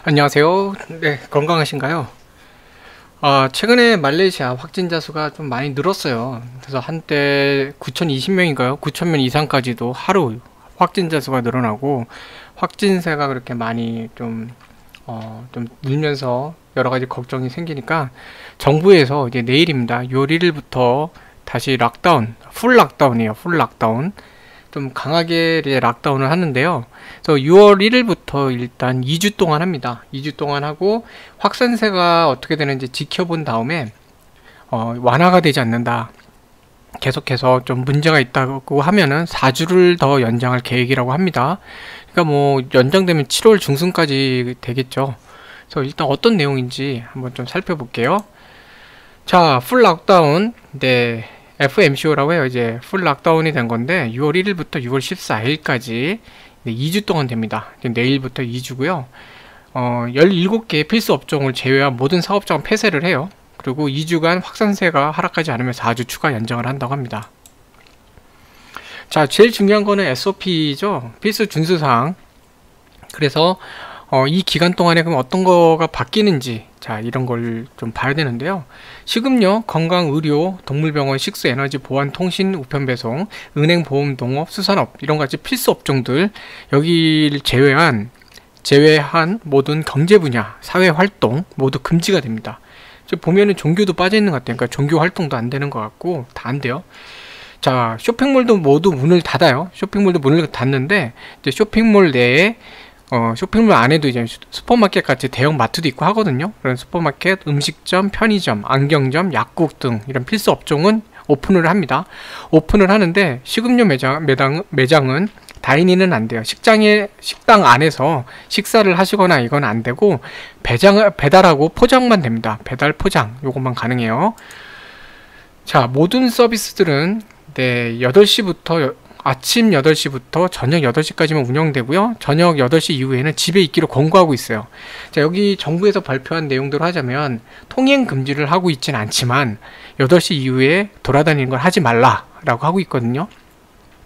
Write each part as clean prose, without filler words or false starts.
안녕하세요. 네, 건강하신가요? 최근에 말레이시아 확진자 수가 좀 많이 늘었어요. 그래서 한때 9,020명인가요? 9,000명 이상까지도 하루 확진자 수가 늘어나고 확진세가 그렇게 많이 좀 늘면서 여러 가지 걱정이 생기니까 정부에서 이제 내일입니다. 6월 1일부터 다시 락다운, 풀 락다운이에요. 풀 락다운. 좀 강하게 이제 락다운을 하는데요. 그래서 6월 1일부터 일단 2주 동안 합니다. 2주 동안 하고 확산세가 어떻게 되는지 지켜본 다음에 완화가 되지 않는다. 계속해서 좀 문제가 있다고 하면은 4주를 더 연장할 계획이라고 합니다. 그러니까 뭐 연장되면 7월 중순까지 되겠죠. 그래서 일단 어떤 내용인지 한번 좀 살펴볼게요. 자, 풀 락다운. 네. FMCO라고 해요. 이제 풀 락다운이 된 건데 6월 1일부터 6월 14일까지 2주 동안 됩니다. 내일부터 2주고요. 17개 필수 업종을 제외한 모든 사업장은 폐쇄를 해요. 그리고 2주간 확산세가 하락하지 않으면 4주 추가 연장을 한다고 합니다. 자, 제일 중요한 거는 SOP죠. 필수 준수사항. 그래서 이 기간 동안에 그럼 어떤 거가 바뀌는지, 자, 이런 걸 좀 봐야 되는데요. 식음료, 건강, 의료, 동물병원, 식수, 에너지, 보안, 통신, 우편 배송, 은행, 보험, 농업, 수산업, 이런 같이 필수 업종들, 여기를 제외한 모든 경제 분야, 사회 활동 모두 금지가 됩니다. 보면은 종교도 빠져 있는 것 같아요. 그러니까 종교 활동도 안 되는 것 같고 다 안 돼요. 자, 쇼핑몰도 모두 문을 닫아요. 쇼핑몰도 문을 닫는데 이제 쇼핑몰 내에 쇼핑몰 안에도 이제 슈퍼마켓 같이 대형 마트도 있고 하거든요. 그런 슈퍼마켓, 음식점, 편의점, 안경점, 약국 등 이런 필수 업종은 오픈을 합니다. 오픈을 하는데 식음료 매장은 다이닝은 안 돼요. 식당 안에서 식사를 하시거나 이건 안 되고 배달하고 포장만 됩니다. 배달 포장 요것만 가능해요. 자, 모든 서비스들은 네, 8시부터 아침 8시부터 저녁 8시까지만 운영되고요. 저녁 8시 이후에는 집에 있기로 권고하고 있어요. 자, 여기 정부에서 발표한 내용대로 하자면 통행 금지를 하고 있지는 않지만 8시 이후에 돌아다니는 걸 하지 말라라고 하고 있거든요.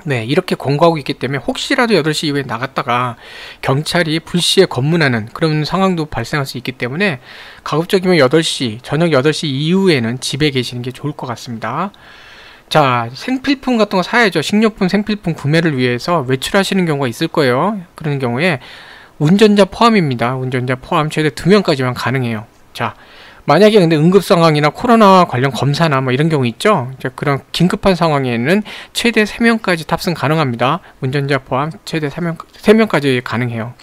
네, 이렇게 권고하고 있기 때문에 혹시라도 8시 이후에 나갔다가 경찰이 불시에 검문하는 그런 상황도 발생할 수 있기 때문에 가급적이면 8시, 저녁 8시 이후에는 집에 계시는 게 좋을 것 같습니다. 자, 생필품 같은 거 사야죠. 식료품, 생필품 구매를 위해서 외출하시는 경우가 있을 거예요. 그런 경우에 운전자 포함입니다. 운전자 포함 최대 2명까지만 가능해요. 자, 만약에 근데 응급 상황이나 코로나 관련 검사나 뭐 이런 경우 있죠. 그런 긴급한 상황에는 최대 3명까지 탑승 가능합니다. 운전자 포함 최대 3명까지 가능해요.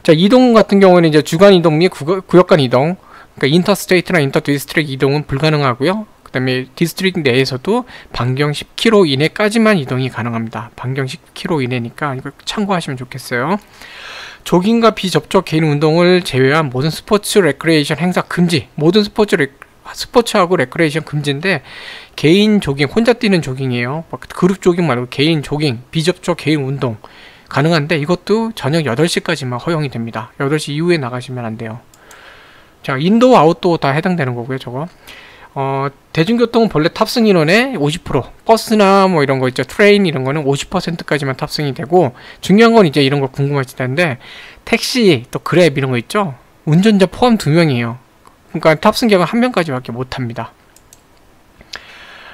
자, 이동 같은 경우는 이제 주간 이동 및 구역 간 이동, 그러니까 인터스테이트나 인터디스트릭 이동은 불가능하고요. 그 다음에 디스트릭 내에서도 반경 10km 이내까지만 이동이 가능합니다. 반경 10km 이내니까 이거 참고하시면 좋겠어요. 조깅과 비접촉 개인 운동을 제외한 모든 스포츠 레크레이션 행사 금지. 모든 스포츠하고 레크레이션 금지인데 개인 조깅, 혼자 뛰는 조깅이에요. 그룹 조깅 말고 개인 조깅, 비접촉 개인 운동 가능한데 이것도 저녁 8시까지만 허용이 됩니다. 8시 이후에 나가시면 안 돼요. 자, 인도어 아웃도어 다 해당되는 거고요. 저거 대중교통은 본래 탑승 인원의 50%, 버스나 뭐 이런 거 있죠, 트레인 이런 거는 50%까지만 탑승이 되고, 중요한 건 이제 이런 거 궁금하실 텐데 택시 또 그랩 이런 거 있죠, 운전자 포함 2명이에요. 그러니까 탑승객은 1명까지밖에 못 합니다.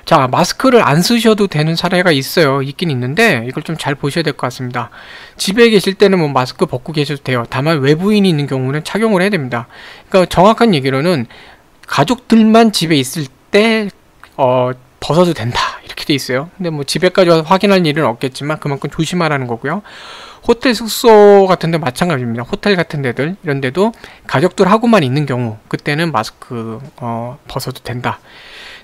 자, 마스크를 안 쓰셔도 되는 사례가 있어요. 있긴 있는데 이걸 좀 잘 보셔야 될 것 같습니다. 집에 계실 때는 뭐 마스크 벗고 계셔도 돼요. 다만 외부인이 있는 경우는 착용을 해야 됩니다. 그러니까 정확한 얘기로는 가족들만 집에 있을 때 벗어도 된다 이렇게 돼 있어요. 근데 뭐 집에까지 와서 확인할 일은 없겠지만 그만큼 조심하라는 거고요. 호텔 숙소 같은 데 마찬가지입니다. 호텔 같은 데들 이런 데도 가족들하고만 있는 경우 그때는 마스크 벗어도 된다.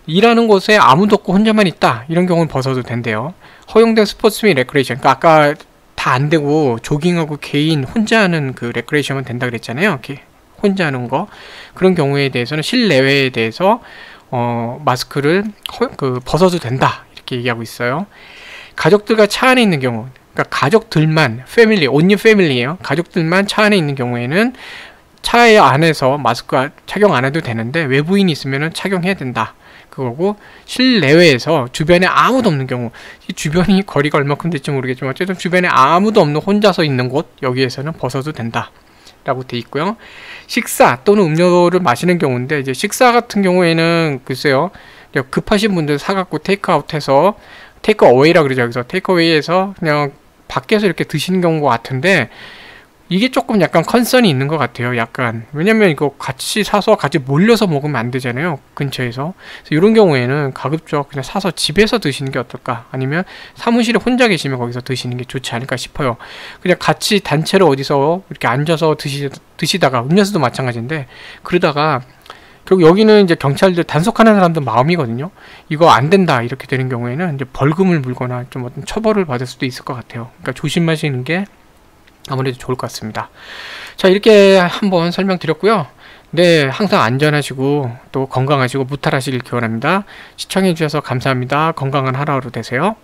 일하는 곳에 아무도 없고 혼자만 있다 이런 경우는 벗어도 된대요. 허용된 스포츠 및 레크레이션, 그러니까 아까 다 안 되고 조깅하고 개인 혼자 하는 그 레크레이션은 된다 그랬잖아요. 이렇게 혼자 하는 거, 그런 경우에 대해서는 실내외에 대해서 마스크를 벗어도 된다 이렇게 얘기하고 있어요. 가족들과 차 안에 있는 경우, 그러니까 가족들만, 패밀리, 온리 패밀리예요. 가족들만 차 안에 있는 경우에는 차에 안에서 마스크 착용 안 해도 되는데 외부인이 있으면 착용해야 된다. 그거고, 실내외에서 주변에 아무도 없는 경우, 이 주변이 거리가 얼마큼 될지 모르겠지만 어쨌든 주변에 아무도 없는 혼자서 있는 곳, 여기에서는 벗어도 된다. 라고 돼 있고요. 식사 또는 음료를 마시는 경우인데, 이제 식사 같은 경우에는 글쎄요, 급하신 분들 사갖고 테이크아웃해서, 테이크어웨이라 그러죠. 그래서 테이크어웨이에서 그냥 밖에서 이렇게 드시는 경우가 같은데, 이게 조금 약간 컨선이 있는 것 같아요. 약간. 왜냐면 이거 같이 사서 같이 몰려서 먹으면 안 되잖아요. 근처에서. 그래서 이런 경우에는 가급적 그냥 사서 집에서 드시는 게 어떨까? 아니면 사무실에 혼자 계시면 거기서 드시는 게 좋지 않을까 싶어요. 그냥 같이 단체로 어디서 이렇게 앉아서 드시다가, 음료수도 마찬가지인데, 그러다가 결국 여기는 이제 경찰들 단속하는 사람들 마음이거든요. 이거 안 된다 이렇게 되는 경우에는 이제 벌금을 물거나 좀 어떤 처벌을 받을 수도 있을 것 같아요. 그러니까 조심하시는 게 아무래도 좋을 것 같습니다. 자, 이렇게 한번 설명드렸고요. 네, 항상 안전하시고 또 건강하시고 무탈하시길 기원합니다. 시청해주셔서 감사합니다. 건강한 하루하루 되세요.